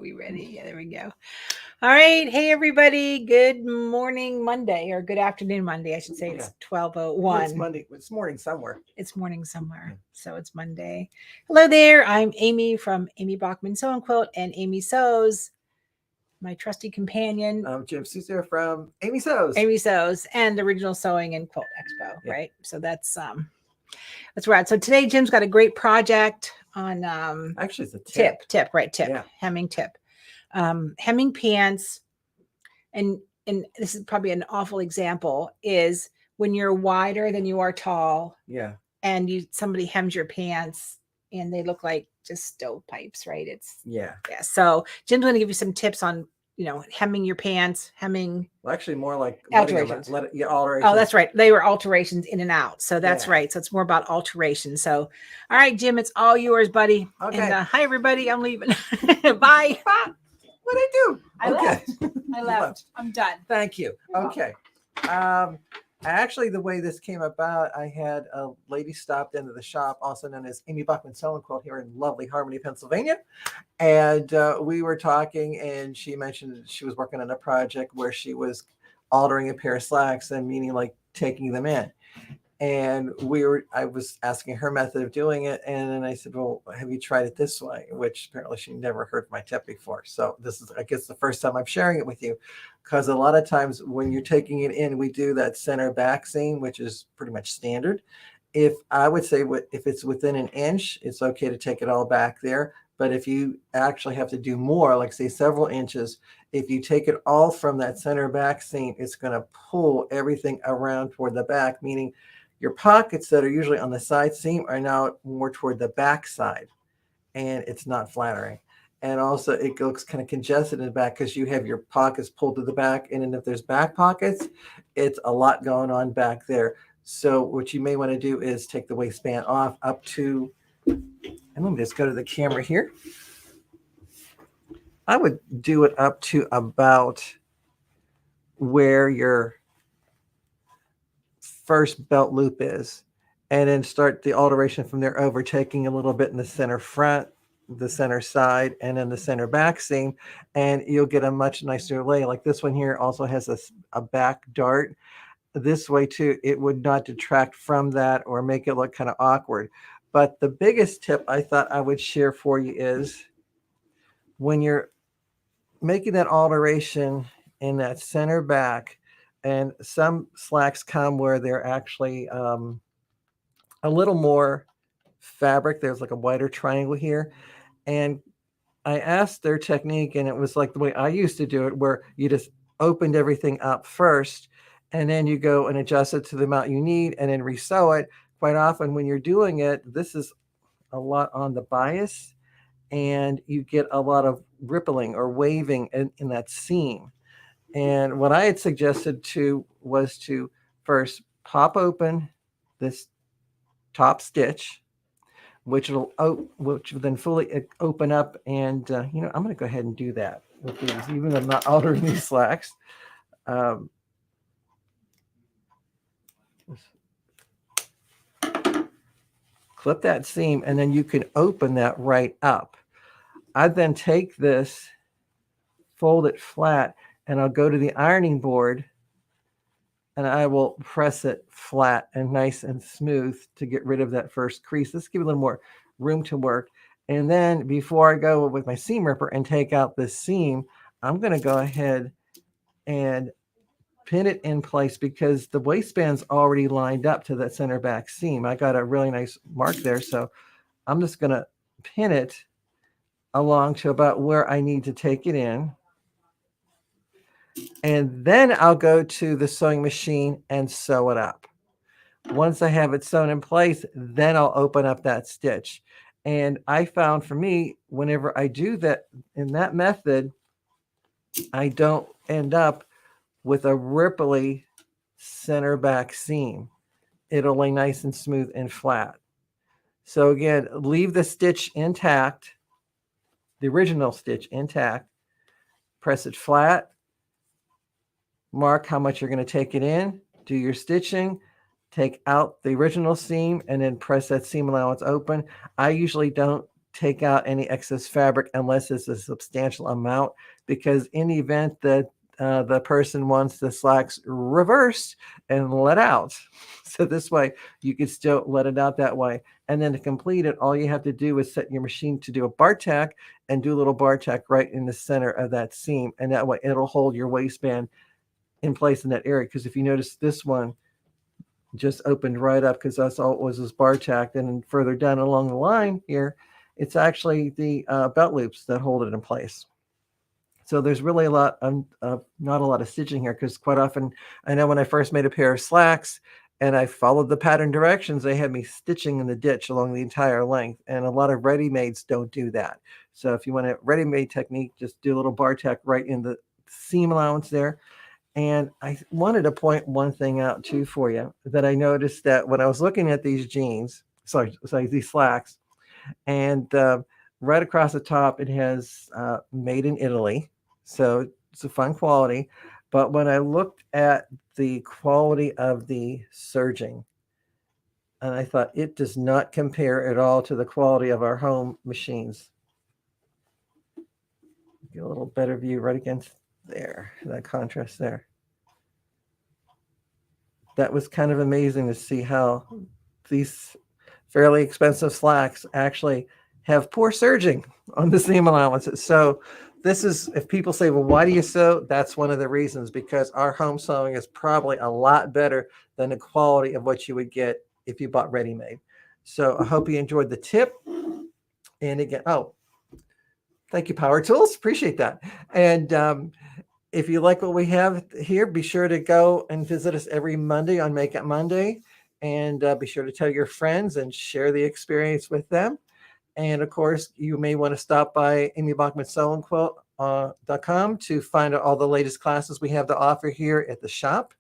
we ready? Yeah, there we go. All right. Hey, everybody. Good morning, Monday, or good afternoon, Monday. I should say it's 12:01. Well, it's Monday. It's morning somewhere. It's morning somewhere. So it's Monday. Hello there. I'm Amy from Amy Bachman Sew and Quilt and Amy Sews, my trusty companion. I'm Jim Sousa from Amy Sews. Amy Sews and Original Sewing and Quilt Expo, right? So that's right. So today Jim's got a great project on actually it's a tip. Tip. Yeah. Hemming tip. Hemming pants, and this is probably an awful example, is when you're wider than you are tall. Yeah. And somebody hems your pants and they look like just stovepipes, right? Yeah. So Jim's going to give you some tips on, hemming your pants, hemming. Well, actually more like alterations. Alterations. Oh, that's right. They were alterations in and out. So that's right. So it's more about alterations. So, all right, Jim, it's all yours, buddy. Okay. And hi, everybody. I'm leaving. Bye. What'd I do? I left. I'm done. Thank you. Okay. Actually, the way this came about, I had a lady stopped into the shop, also known as Amy Bachman Sew and Quilt, here in lovely Harmony, Pennsylvania. And we were talking, and she mentioned she was working on a project where she was altering a pair of slacks, and meaning like taking them in. And I was asking her method of doing it. And then I said, well, have you tried it this way? Which apparently she never heard my tip before. So this is, I guess, the first time I'm sharing it with you. Because a lot of times when you're taking it in, we do that center back seam, which is pretty much standard. If it's within an inch, it's okay to take it all back there. But if you actually have to do more, like say several inches, if you take it all from that center back seam, it's going to pull everything around toward the back, meaning your pockets that are usually on the side seam are now more toward the back side, and it's not flattering. And also it looks kind of congested in the back because you have your pockets pulled to the back. And then if there's back pockets, it's a lot going on back there. So what you may want to do is take the waistband off up to, and let me just go to the camera here. I would do it up to about where your first belt loop is, and then start the alteration from there, overtaking a little bit in the center front, the center side, and then the center back seam, and you'll get a much nicer lay. Like this one here also has a back dart. This way too, it would not detract from that or make it look kind of awkward. But the biggest tip I thought I would share for you is when you're making that alteration in that center back, and some slacks come where they're actually a little more fabric. There's like a wider triangle here. And I asked their technique, and it was like the way I used to do it, where you just opened everything up first, and then you go and adjust it to the amount you need, and then resew it. Quite often when you're doing it, this is a lot on the bias, and you get a lot of rippling or waving in that seam. And what I had suggested was to first pop open this top stitch, which will then fully open up. And I'm going to go ahead and do that with these, even though I'm not altering these slacks. Clip that seam, and then you can open that right up. I then take this, fold it flat, and I'll go to the ironing board, and I will press it flat and nice and smooth to get rid of that first crease. Let's give it a little more room to work. And then before I go with my seam ripper and take out this seam, I'm going to go ahead and pin it in place because the waistband's already lined up to that center back seam. I got a really nice mark there. So I'm just going to pin it along to about where I need to take it in. And then I'll go to the sewing machine and sew it up. Once I have it sewn in place, then I'll open up that stitch. And I found for me, whenever I do that in that method, I don't end up with a ripply center back seam. It'll lay nice and smooth and flat. So again, leave the stitch intact, the original stitch intact, press it flat, mark how much you're going to take it in, do your stitching, take out the original seam, and then press that seam allowance open. I usually don't take out any excess fabric unless it's a substantial amount, because in the event that the person wants the slacks reversed and let out. So this way you can still let it out that way. And then to complete it, all you have to do is set your machine to do a bar tack and do a little bar tack right in the center of that seam. And that way it'll hold your waistband in place in that area. Because if you notice, this one just opened right up because that's all it was bar tacked. And then further down along the line here, it's actually the belt loops that hold it in place. So there's really a lot, not a lot of stitching here, because quite often, I know when I first made a pair of slacks and I followed the pattern directions, they had me stitching in the ditch along the entire length. And a lot of ready-mades don't do that. So if you want a ready-made technique, just do a little bar tack right in the seam allowance there. And I wanted to point one thing out too for you, that I noticed that when I was looking at these jeans, sorry, these slacks, and right across the top, it has made in Italy. So it's a fun quality. But when I looked at the quality of the serging, and I thought it does not compare at all to the quality of our home machines. Get a little better view right against there, that contrast there. That was kind of amazing to see how these fairly expensive slacks actually have poor serging on the seam allowances. So this is, if people say, well, why do you sew? That's one of the reasons, because our home sewing is probably a lot better than the quality of what you would get if you bought ready-made. So I hope you enjoyed the tip. And again, oh, thank you, Power Tools. Appreciate that. And if you like what we have here, be sure to go and visit us every Monday on Make It Monday. And be sure to tell your friends and share the experience with them. And of course, you may want to stop by amybachmansewingquilt.com to find out all the latest classes we have to offer here at the shop,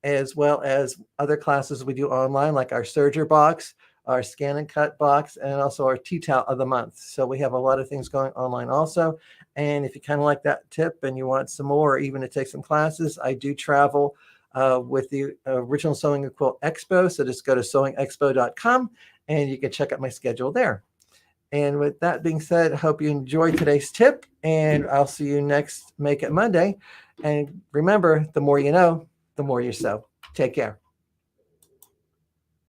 as well as other classes we do online, like our serger box, our scan and cut box, and also our tea towel of the month. So we have a lot of things going online also. And if you kind of like that tip and you want some more, or even to take some classes, I do travel with the Original Sewing Quilt Expo. So just go to sewingexpo.com and you can check out my schedule there. And with that being said, I hope you enjoyed today's tip, and I'll see you next Make It Monday. And remember, the more you know, the more you sew. Take care.